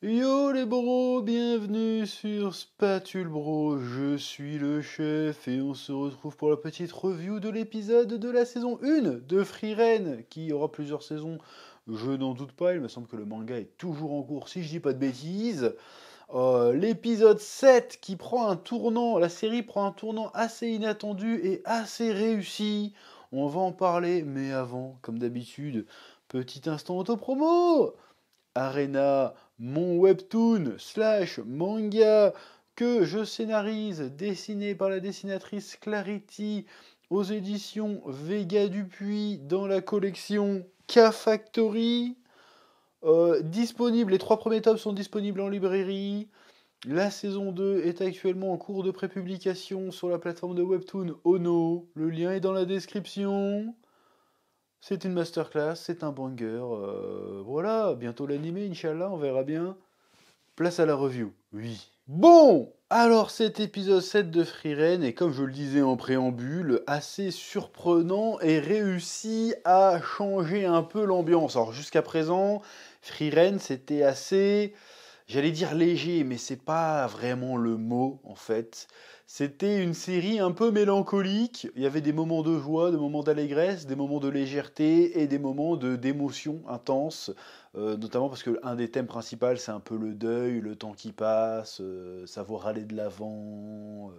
Yo les bros, bienvenue sur Spatule Bro, je suis le chef et on se retrouve pour la petite review de l'épisode de la saison 1 de Frieren, qui aura plusieurs saisons, je n'en doute pas, il me semble que le manga est toujours en cours si je dis pas de bêtises. L'épisode 7 qui prend un tournant, la série prend un tournant assez inattendu et assez réussi, on va en parler, mais avant, comme d'habitude, petit instant autopromo. Arena, mon webtoon slash manga que je scénarise, dessiné par la dessinatrice Clarity aux éditions Vega Dupuis dans la collection K-Factory. Disponible, les 3 premiers tomes sont disponibles en librairie. La saison 2 est actuellement en cours de prépublication sur la plateforme de webtoon Ono. Le lien est dans la description. C'est une masterclass, c'est un banger. Voilà, bientôt l'animé, Inch'Allah, on verra bien. Place à la review. Oui. Bon, alors cet épisode 7 de Frieren est, comme je le disais en préambule, assez surprenant et réussi à changer un peu l'ambiance. Alors jusqu'à présent, Frieren c'était assez, j'allais dire léger, mais c'est pas vraiment le mot en fait. C'était une série un peu mélancolique. Il y avait des moments de joie, des moments d'allégresse, des moments de légèreté et des moments d'émotion intense. Notamment parce que un des thèmes principaux, c'est un peu le deuil, le temps qui passe, savoir aller de l'avant,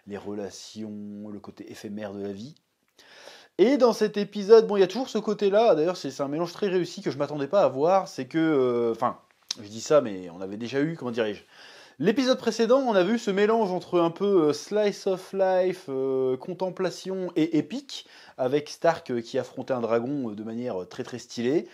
les relations, le côté éphémère de la vie. Et dans cet épisode, bon, il y a toujours ce côté-là. D'ailleurs, c'est un mélange très réussi que je m'attendais pas à voir. C'est que, enfin, je dis ça, mais on avait déjà eu, comment dirais-je, l'épisode précédent, on a vu ce mélange entre un peu slice of life, contemplation et épique, avec Stark qui affrontait un dragon de manière très très stylée.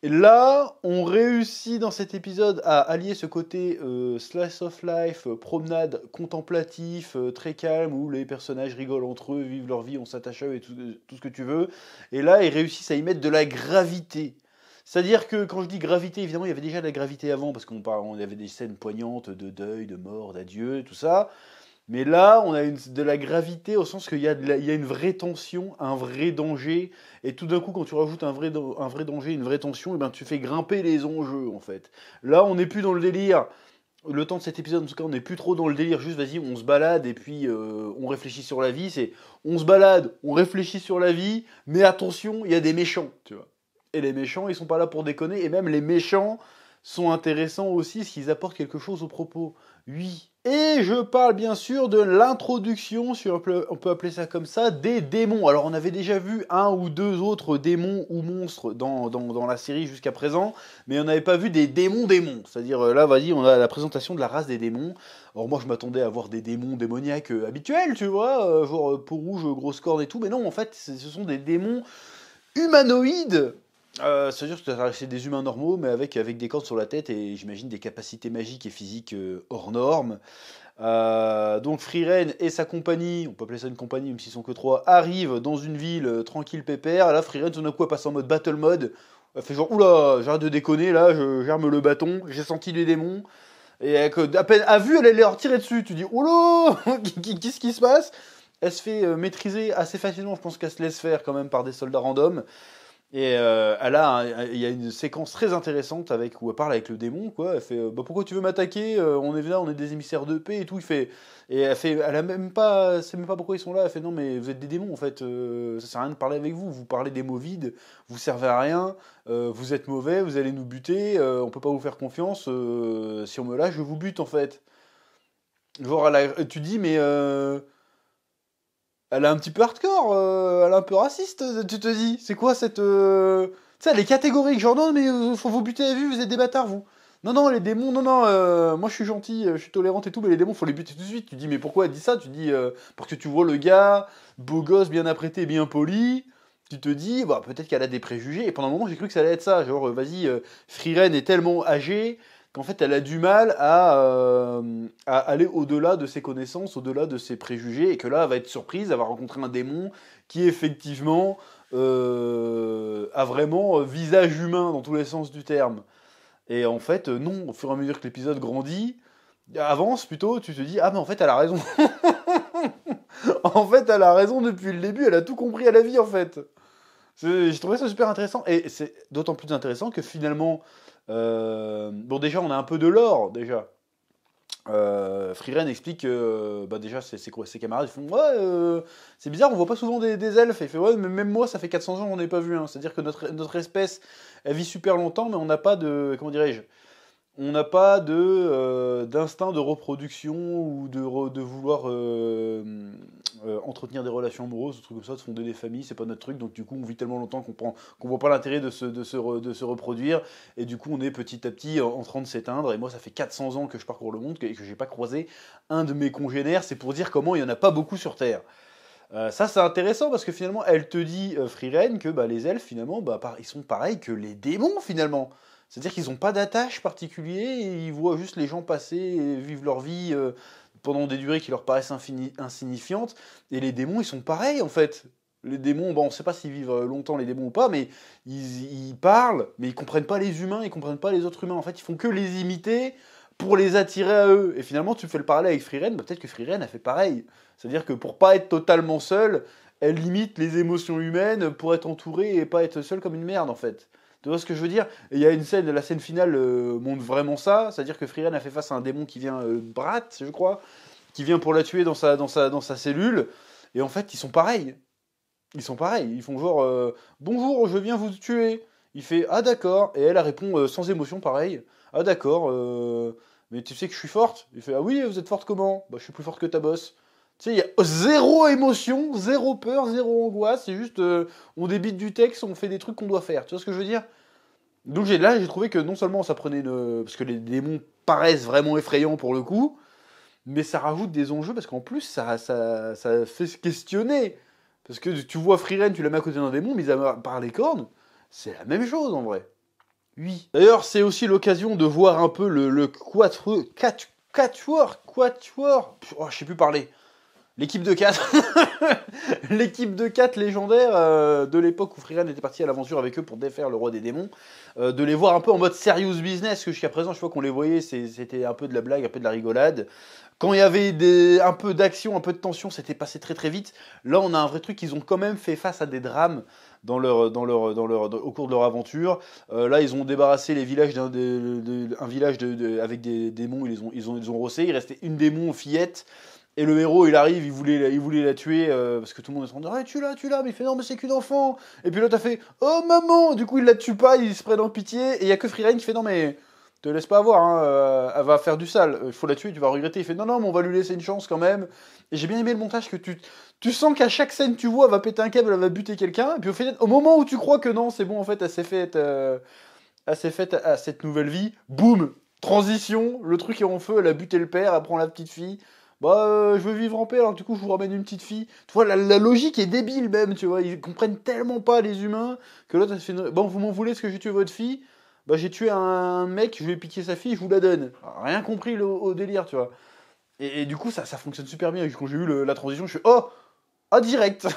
Et là, on réussit dans cet épisode à allier ce côté slice of life, promenade contemplatif, très calme, où les personnages rigolent entre eux, vivent leur vie, on s'attache à eux et tout ce que tu veux. Et là, ils réussissent à y mettre de la gravité. C'est-à-dire que quand je dis gravité, évidemment, il y avait déjà de la gravité avant, parce on avait des scènes poignantes de deuil, de mort, d'adieu, tout ça. Mais là, on a de la gravité au sens qu'il y a une vraie tension, un vrai danger. Et tout d'un coup, quand tu rajoutes un vrai danger, une vraie tension, et ben, tu fais grimper les enjeux, en fait. Là, on n'est plus dans le délire. Le temps de cet épisode, en tout cas, on n'est plus trop dans le délire. Juste, vas-y, on se balade et puis on réfléchit sur la vie. C'est on se balade, on réfléchit sur la vie, mais attention, il y a des méchants, tu vois. Et les méchants, ils sont pas là pour déconner. Et même les méchants sont intéressants aussi, parce qu'ils apportent quelque chose au propos. Oui. Et je parle bien sûr de l'introduction, si on peut appeler ça comme ça, des démons. Alors on avait déjà vu un ou deux autres démons ou monstres dans la série jusqu'à présent, mais on n'avait pas vu des démons. C'est-à-dire là, vas-y, on a la présentation de la race des démons. Alors moi je m'attendais à voir des démons démoniaques habituels, tu vois, genre peau rouge, grosse corne et tout, mais non, en fait, ce sont des démons humanoïdes. C'est-à-dire que c'est des humains normaux, mais avec des cordes sur la tête et j'imagine des capacités magiques et physiques hors normes. Donc Frieren et sa compagnie, on peut appeler ça une compagnie même s'ils sont que trois, arrivent dans une ville tranquille pépère. Et là, Frieren, tout d'un coup, elle passe en mode battle mode. Elle fait genre, oula, j'arrête de déconner, là, je germe le bâton, j'ai senti les démons. Et à peine à vue, elle allait leur tirer dessus. Tu dis, oula, qu'est-ce qui se passe? Elle se fait maîtriser assez facilement, je pense qu'elle se laisse faire quand même par des soldats random. Et il y a une séquence très intéressante où elle parle avec le démon, quoi. Elle fait, bah, pourquoi tu veux m'attaquer? On est là, on est des émissaires de paix et tout. Elle a même pas, c'est même pas pourquoi ils sont là. Elle fait, non mais vous êtes des démons en fait. Ça sert à rien de parler avec vous. Vous parlez des mots vides, vous servez à rien. Vous êtes mauvais, vous allez nous buter. On peut pas vous faire confiance. Si on me lâche, je vous bute en fait. Genre, tu dis mais elle est un petit peu hardcore, elle est un peu raciste, tu te dis. C'est quoi cette. Tu sais, elle est catégorique, genre non, mais faut vous buter à vue, vous êtes des bâtards, vous. Non, non, les démons, non, non, moi je suis gentil, je suis tolérante et tout, mais les démons, faut les buter tout de suite. Tu dis, mais pourquoi elle dit ça? Tu dis, parce que tu vois le gars, beau gosse, bien apprêté, bien poli. Tu te dis, bah, peut-être qu'elle a des préjugés. Et pendant un moment, j'ai cru que ça allait être ça. Genre, vas-y, Frieren est tellement âgée qu'en fait, elle a du mal à aller au-delà de ses connaissances, au-delà de ses préjugés, et que là, elle va être surprise, elle va rencontrer un démon qui, effectivement, a vraiment visage humain dans tous les sens du terme. Et en fait, non, au fur et à mesure que l'épisode grandit, avance plutôt, tu te dis, ah mais en fait, elle a raison. En fait, elle a raison depuis le début, elle a tout compris à la vie, en fait. J'ai trouvé ça super intéressant, et c'est d'autant plus intéressant que finalement, Bon, déjà, on a un peu de lore, déjà. Frieren explique que bah déjà ses camarades ils font ouais c'est bizarre on voit pas souvent des elfes et il fait ouais mais même moi ça fait 400 ans qu'on n'en ai pas vu un. C'est-à-dire que notre espèce elle vit super longtemps mais on n'a pas de comment dirais-je on n'a pas d'instinct de reproduction ou de vouloir entretenir des relations amoureuses, des trucs comme ça, de fonder des familles, c'est pas notre truc. Donc du coup, on vit tellement longtemps qu'on voit pas l'intérêt de se reproduire. Et du coup, on est petit à petit en train de s'éteindre. Et moi, ça fait 400 ans que je parcours le monde et que j'ai pas croisé un de mes congénères. C'est pour dire comment il y en a pas beaucoup sur Terre. Ça, c'est intéressant parce que finalement, elle te dit, Frieren, que bah, les elfes, finalement, bah, ils sont pareils que les démons, finalement. C'est-à-dire qu'ils n'ont pas d'attache particulier, et ils voient juste les gens passer et vivre leur vie pendant des durées qui leur paraissent insignifiantes. Et les démons, ils sont pareils, en fait. Les démons, bon, on ne sait pas s'ils vivent longtemps, les démons ou pas, mais ils parlent, mais ils comprennent pas les humains, ils comprennent pas les autres humains. En fait, ils font que les imiter pour les attirer à eux. Et finalement, tu fais le parallèle avec Frieren, bah, peut-être que Frieren a fait pareil. C'est-à-dire que pour pas être totalement seule, elle limite les émotions humaines pour être entourée et pas être seule comme une merde, en fait. Tu vois ce que je veux dire? Et il y a une scène, la scène finale montre vraiment ça, c'est-à-dire que Frieren a fait face à un démon qui vient, Brat, je crois, qui vient pour la tuer dans sa cellule, et en fait, ils sont pareils. Ils sont pareils, ils font genre bonjour, je viens vous tuer. Il fait ah d'accord, et elle répond sans émotion, pareil. Ah d'accord, mais tu sais que je suis forte? Il fait ah oui, vous êtes forte comment? Bah je suis plus forte que ta boss. Tu sais, il y a zéro émotion, zéro peur, zéro angoisse, c'est juste on débite du texte, on fait des trucs qu'on doit faire. Tu vois ce que je veux dire? Donc là, j'ai trouvé que non seulement ça prenait une. Parce que les démons paraissent vraiment effrayants pour le coup, mais ça rajoute des enjeux parce qu'en plus, ça fait se questionner. Parce que tu vois Frieren, tu la mets à côté d'un démon, mis à part les cornes, c'est la même chose en vrai. Oui. D'ailleurs, c'est aussi l'occasion de voir un peu le quatuor, oh, je sais plus parler. L'équipe de 4. L'équipe de 4 légendaire de l'époque où Frieren était parti à l'aventure avec eux pour défaire le roi des démons. De les voir un peu en mode serious business, que jusqu'à présent, je vois qu'on les voyait, c'était un peu de la blague, un peu de la rigolade. Quand il y avait un peu d'action, un peu de tension, c'était passé très très vite. Là, on a un vrai truc, ils ont quand même fait face à des drames au cours de leur aventure. Là, ils ont débarrassé les villages un village avec des démons, ils ont rossé. Il restait une démon fillette. Et le héros, il arrive, il voulait la tuer parce que tout le monde est en train de dire hey, tue-la, mais il fait non, mais c'est qu'une enfant. Et puis l'autre a fait oh maman. Du coup, il la tue pas, il se prend en pitié. Et il y a que Frieren qui fait non, mais te laisse pas avoir, hein, elle va faire du sale. Il faut la tuer, tu vas regretter. Il fait non, non, mais on va lui laisser une chance quand même. Et j'ai bien aimé le montage que tu sens qu'à chaque scène, tu vois, elle va péter un câble, elle va buter quelqu'un. Et puis au moment où tu crois que non, c'est bon, en fait, elle s'est faite à cette nouvelle vie. Boum, transition, le truc est en feu, elle a buté le père, elle prend la petite fille. Bah, je veux vivre en paix, alors du coup, je vous ramène une petite fille. Tu vois, la logique est débile même, tu vois. Ils comprennent tellement pas les humains que l'autre, elle se fait bon, vous m'en voulez parce que j'ai tué votre fille? Bah, j'ai tué un mec, je lui ai piqué sa fille, je vous la donne. Alors, rien compris au délire, tu vois. Et du coup, ça fonctionne super bien. Quand j'ai eu la transition, je suis oh! Ah, direct.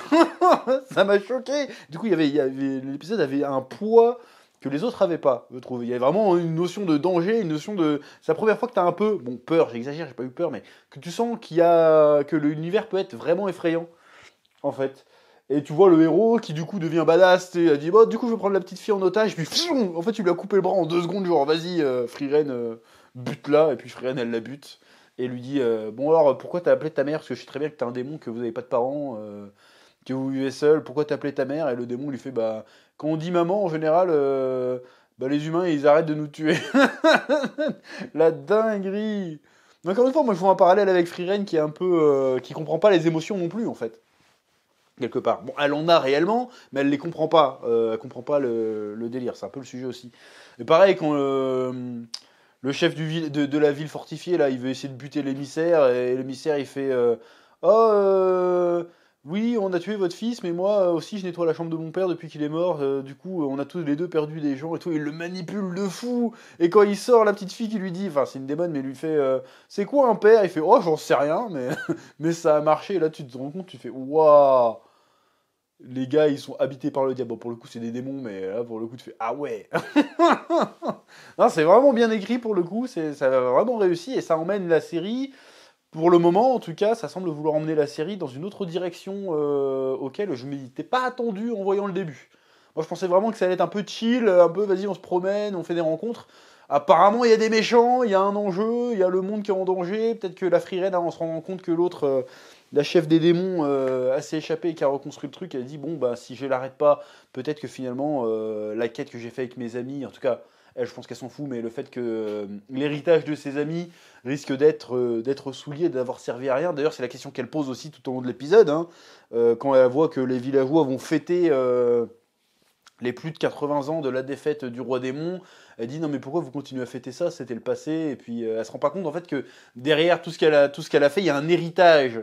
Ça m'a choqué. Du coup, l'épisode avait un poids que les autres avaient pas, je trouve. Il y avait vraiment une notion de danger, une notion de. C'est la première fois que tu as un peu, bon, peur, j'exagère, j'ai pas eu peur, mais que tu sens que l'univers peut être vraiment effrayant, en fait. Et tu vois le héros qui du coup devient badass, et a dit bah du coup je vais prendre la petite fille en otage, puis en fait tu lui as coupé le bras en 2 secondes, genre vas-y Frieren bute-la, et puis Frieren elle la bute et lui dit bon alors pourquoi t'as appelé ta mère, parce que je sais très bien que t'es un démon, que vous avez pas de parents, que vous vivez seul, pourquoi t'as appelé ta mère? Et le démon lui fait bah quand on dit maman en général bah les humains ils arrêtent de nous tuer. La dinguerie. Encore une fois, moi je vois un parallèle avec Frieren qui est un peu qui comprend pas les émotions non plus en fait quelque part. Bon, elle en a réellement, mais elle les comprend pas. Elle comprend pas le délire. C'est un peu le sujet aussi. Et pareil, quand le chef de la ville fortifiée, là, il veut essayer de buter l'émissaire, et l'émissaire, il fait oh, oui, on a tué votre fils, mais moi aussi, je nettoie la chambre de mon père depuis qu'il est mort. Du coup, on a tous les deux perdu des gens et tout. Il le manipule de fou. Et quand il sort, la petite fille qui lui dit, enfin, c'est une démon, mais il lui fait c'est quoi un père? Il fait oh, j'en sais rien, mais, mais ça a marché. Et là, tu te rends compte, tu fais waouh! Les gars, ils sont habités par le diable. Bon, pour le coup, c'est des démons, mais là, pour le coup, tu fais ah ouais. Non, c'est vraiment bien écrit pour le coup. Ça a vraiment réussi et ça emmène la série. Pour le moment, en tout cas, ça semble vouloir emmener la série dans une autre direction auquel je ne m'étais pas attendu en voyant le début. Moi, je pensais vraiment que ça allait être un peu chill, un peu, vas-y, on se promène, on fait des rencontres. Apparemment, il y a des méchants, il y a un enjeu, il y a le monde qui est en danger. Peut-être que la Freeren, on se rend compte que l'autre, la chef des démons, s'est échappée et qui a reconstruit le truc. Elle dit, bon, bah, si je l'arrête pas, peut-être que finalement, la quête que j'ai fait avec mes amis, en tout cas, elle, je pense qu'elle s'en fout, mais le fait que l'héritage de ses amis risque d'être souillé, d'avoir servi à rien. D'ailleurs, c'est la question qu'elle pose aussi tout au long de l'épisode, hein, quand elle voit que les villageois vont fêter les plus de 80 ans de la défaite du roi démon. Elle dit non mais pourquoi vous continuez à fêter ça, c'était le passé. Et puis elle se rend pas compte en fait que derrière tout ce qu'elle a fait, il y a un héritage.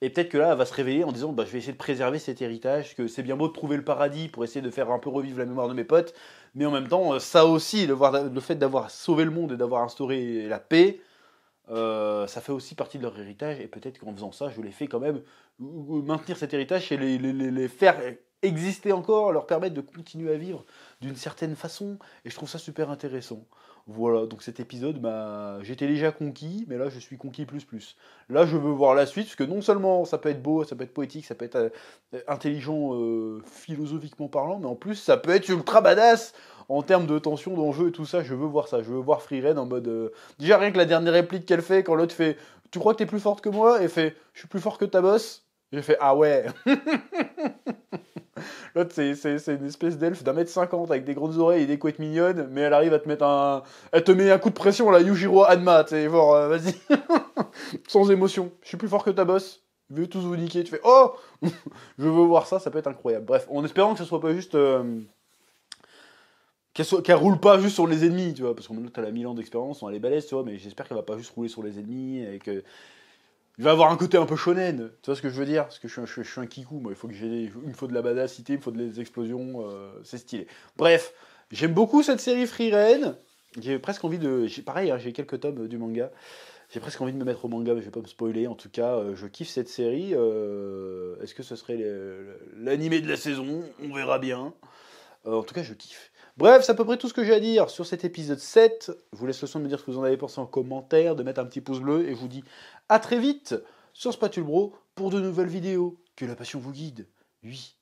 Et peut-être que là, elle va se réveiller en disant bah, je vais essayer de préserver cet héritage, que c'est bien beau de trouver le paradis pour essayer de faire un peu revivre la mémoire de mes potes, mais en même temps, ça aussi, le fait d'avoir sauvé le monde et d'avoir instauré la paix, ça fait aussi partie de leur héritage. Et peut-être qu'en faisant ça, je les fais quand même maintenir cet héritage et les faire exister encore, leur permettre de continuer à vivre d'une certaine façon. Et je trouve ça super intéressant. Voilà, donc cet épisode, j'étais déjà conquis, mais là je suis conquis plus plus. Là je veux voir la suite, parce que non seulement ça peut être beau, ça peut être poétique, ça peut être intelligent philosophiquement parlant, mais en plus ça peut être ultra badass en termes de tension, d'enjeu et tout ça. Je veux voir ça, je veux voir Freeren en mode... Déjà rien que la dernière réplique qu'elle fait, quand l'autre fait « Tu crois que t'es plus forte que moi ?» et fait « Je suis plus fort que ta boss ?» J'ai fait « Ah ouais !» L'autre, c'est une espèce d'elfe d'1m50 avec des grandes oreilles et des couettes mignonnes, mais elle arrive à te mettre un. Elle te met un coup de pression, la Yujiro Hanma, tu sais, genre, vas-y. Sans émotion. Je suis plus fort que ta boss. Je veux tous vous niquer. Tu fais oh je veux voir ça, ça peut être incroyable. Bref, en espérant que ce soit pas juste. Qu'elle roule pas juste sur les ennemis, tu vois, parce que maintenant elle a 1000 ans d'expérience, elle est balèze, tu vois, mais j'espère qu'elle va pas juste rouler sur les ennemis et que. Il va avoir un côté un peu shonen, tu vois ce que je veux dire? Parce que je suis un kikou, moi, il me faut de la badassité, il me faut des explosions, c'est stylé. Bref, j'aime beaucoup cette série Frieren. J'ai presque envie de... Pareil, hein, j'ai quelques tomes du manga. J'ai presque envie de me mettre au manga, mais je vais pas me spoiler. En tout cas, je kiffe cette série. Est-ce que ce serait l'animé de la saison? On verra bien. En tout cas, je kiffe. Bref, c'est à peu près tout ce que j'ai à dire sur cet épisode 7. Je vous laisse le soin de me dire ce que vous en avez pensé en commentaire, de mettre un petit pouce bleu, et je vous dis à très vite sur Spatule Bro pour de nouvelles vidéos. Que la passion vous guide. Oui.